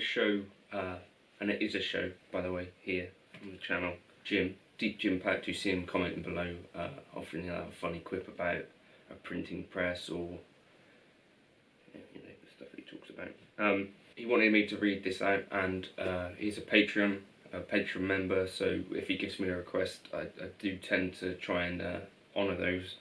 the show, and it is a show by the way here on the channel, Jim, Deep Jim Pack. You see him commenting below, often he'll have a funny quip about a printing press or the stuff he talks about. He wanted me to read this out, and he's a Patreon member, so if he gives me a request, I do tend to try and honour those.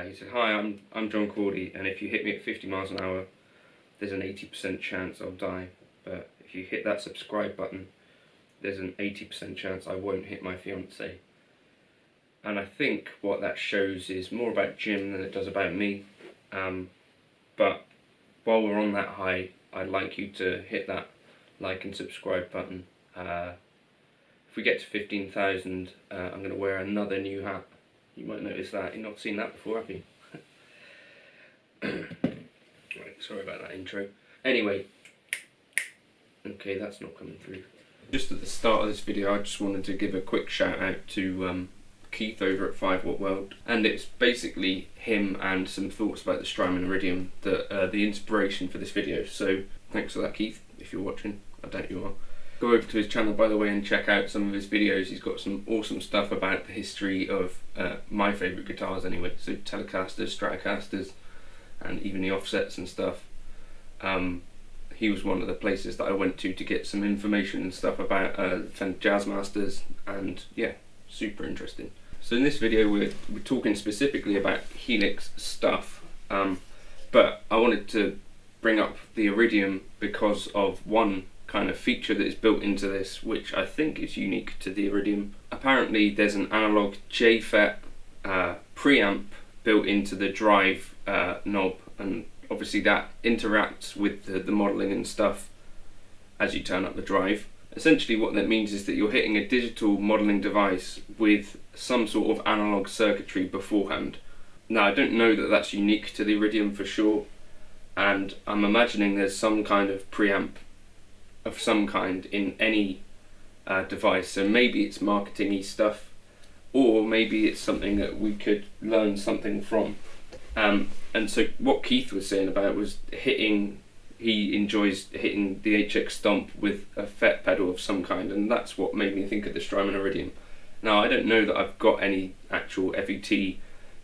He said, "Hi, I'm John Cordy, and if you hit me at 50 miles an hour, there's an 80% chance I'll die. But if you hit that subscribe button, there's an 80% chance I won't hit my fiance." And I think what that shows is more about Jim than it does about me. But while we're on that high, I'd like you to hit that like and subscribe button. If we get to 15,000, I'm going to wear another new hat. You might notice that. You've not seen that before, have you? Right, sorry about that intro. Anyway, okay, that's not coming through. Just at the start of this video, I just wanted to give a quick shout out to Keith over at 5 Watt World, and it's basically him and some thoughts about the Strymon Iridium that are the inspiration for this video. So thanks for that, Keith, if you're watching. I doubt you are. Go over to his channel, by the way, and check out some of his videos. He's got some awesome stuff about the history of my favourite guitars anyway, so Telecasters, Stratocasters, and even the offsets and stuff. He was one of the places that I went to get some information and stuff about Jazzmasters, and yeah, super interesting. So in this video we're talking specifically about Helix stuff, but I wanted to bring up the Iridium because of one kind of feature that is built into this, which I think is unique to the Iridium. Apparently there's an analog JFET preamp built into the drive knob, and obviously that interacts with the modelling and stuff as you turn up the drive. Essentially what that means is that you're hitting a digital modelling device with some sort of analog circuitry beforehand. Now I don't know that that's unique to the Iridium for sure, and I'm imagining there's some kind of preamp of some kind in any device, so maybe it's marketing-y stuff, or maybe it's something that we could learn something from. And so what Keith was saying about was he enjoys hitting the HX STOMP with a FET pedal of some kind, and that's what made me think of the Strymon Iridium. Now I don't know that I've got any actual FET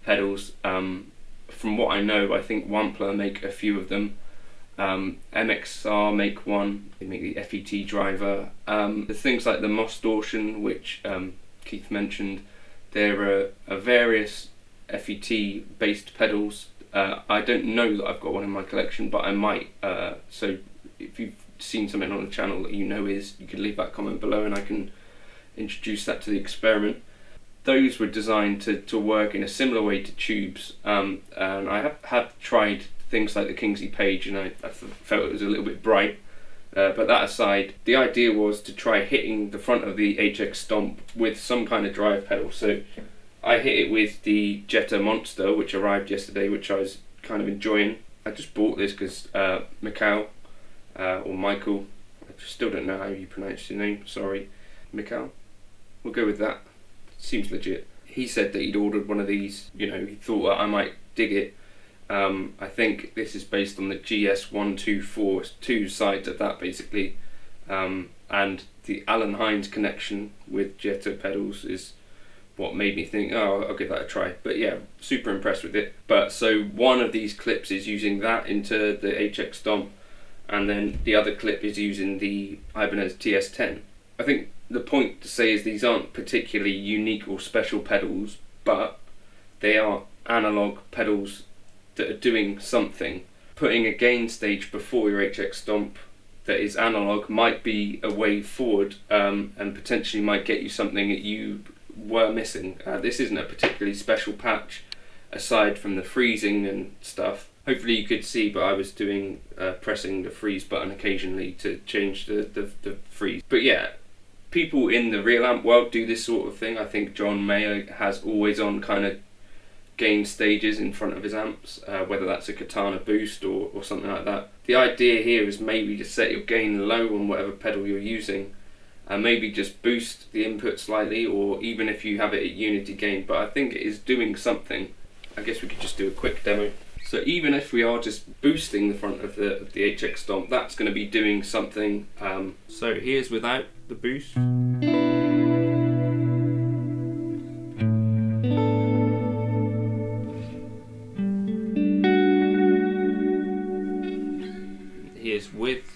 pedals. From what I know, I think Wampler make a few of them. MXR make one, they make the FET driver. There's things like the MomStereLVFreeze, which Keith mentioned. There are various FET based pedals. I don't know that I've got one in my collection, but I might. So if you've seen something on the channel that you know is, you can leave that comment below and I can introduce that to the experiment. Those were designed to work in a similar way to tubes, and I have tried things like the Kingsley Page, and I felt it was a little bit bright, but that aside, the idea was to try hitting the front of the HX STOMP with some kind of drive pedal. So I hit it with the Jetta Monster, which arrived yesterday, which I was kind of enjoying. I just bought this because Michael, I still don't know how you pronounce your name, sorry, Michael, we'll go with that, seems legit. He said that he'd ordered one of these, he thought that I might dig it. I think this is based on the GS124, two sides of that basically, and the Allen Hines connection with Jetta pedals is what made me think, oh, I'll give that a try. But yeah, super impressed with it. But so one of these clips is using that into the HX STOMP, and then the other clip is using the Ibanez TS10. I think the point to say is these aren't particularly unique or special pedals, but they are analog pedals that are doing something. Putting a gain stage before your HX STOMP that is analog might be a way forward, and potentially might get you something that you were missing. This isn't a particularly special patch aside from the freezing and stuff. Hopefully you could see, but I was doing pressing the freeze button occasionally to change the freeze. But yeah, people in the real amp world do this sort of thing. I think John Mayer has always on kind of gain stages in front of his amps, whether that's a Katana Boost or something like that. The idea here is maybe to set your gain low on whatever pedal you're using, and maybe just boost the input slightly, or even if you have it at unity gain, but I think it is doing something. I guess we could just do a quick demo. So even if we are just boosting the front of the HX Stomp, that's going to be doing something. So here's without the boost. Here's with.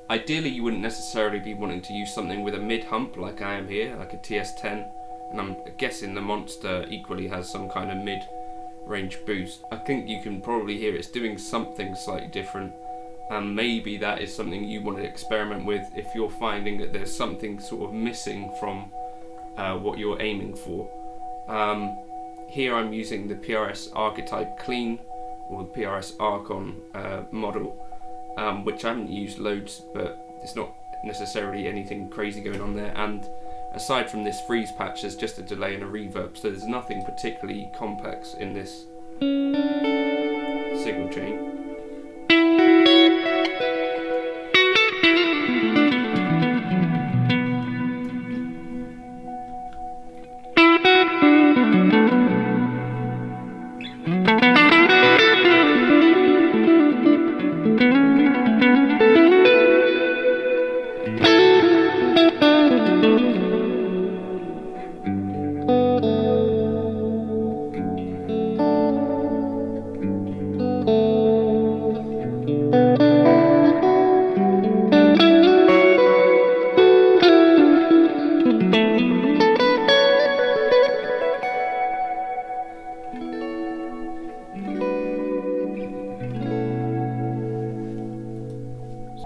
Ideally you wouldn't necessarily be wanting to use something with a mid hump like I am here, like a TS10, and I'm guessing the Monster equally has some kind of mid range boost. I think you can probably hear it's doing something slightly different, and maybe that is something you want to experiment with if you're finding that there's something sort of missing from what you're aiming for. Here I'm using the PRS Archetype Clean, or the PRS Archon model, which I haven't used loads, but it's not necessarily anything crazy going on there. And aside from this freeze patch, there's just a delay and a reverb, so there's nothing particularly complex in this signal chain.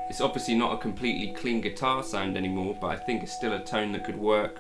It's obviously not a completely clean guitar sound anymore, but I think it's still a tone that could work.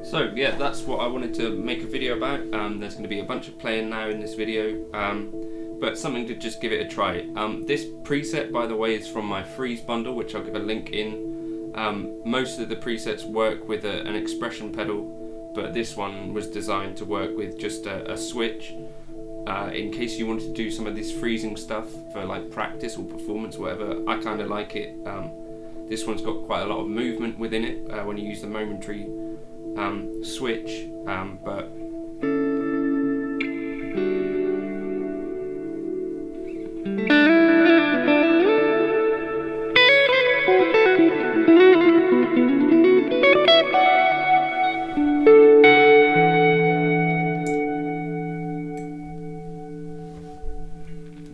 So yeah, that's what I wanted to make a video about. There's going to be a bunch of playing now in this video, but something to just give it a try. This preset, by the way, is from my Freeze bundle, which I'll give a link in. Most of the presets work with an expression pedal, but this one was designed to work with just a switch. In case you wanted to do some of this freezing stuff for like practice or performance, whatever, I kind of like it. This one's got quite a lot of movement within it when you use the momentary switch, but you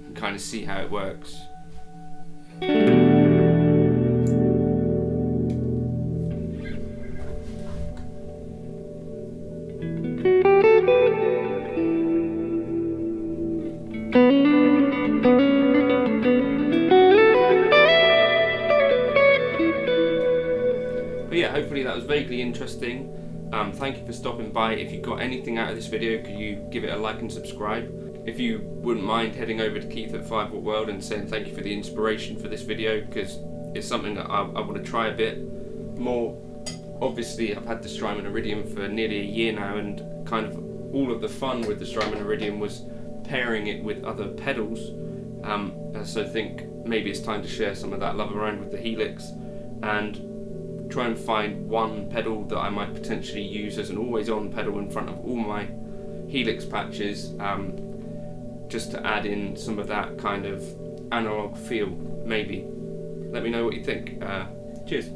can kind of see how it works. vaguely interesting. Thank you for stopping by. If you got anything out of this video, could you give it a like and subscribe? If you wouldn't mind heading over to Keith at 5 Watt World and saying thank you for the inspiration for this video, because it's something that I want to try a bit more. Obviously I've had the Strymon Iridium for nearly a year now, and kind of all of the fun with the Strymon Iridium was pairing it with other pedals. So I think maybe it's time to share some of that love around with the Helix and try and find one pedal that I might potentially use as an always-on pedal in front of all my Helix patches, just to add in some of that kind of analog feel, maybe. Let me know what you think. Cheers.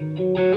Thank you.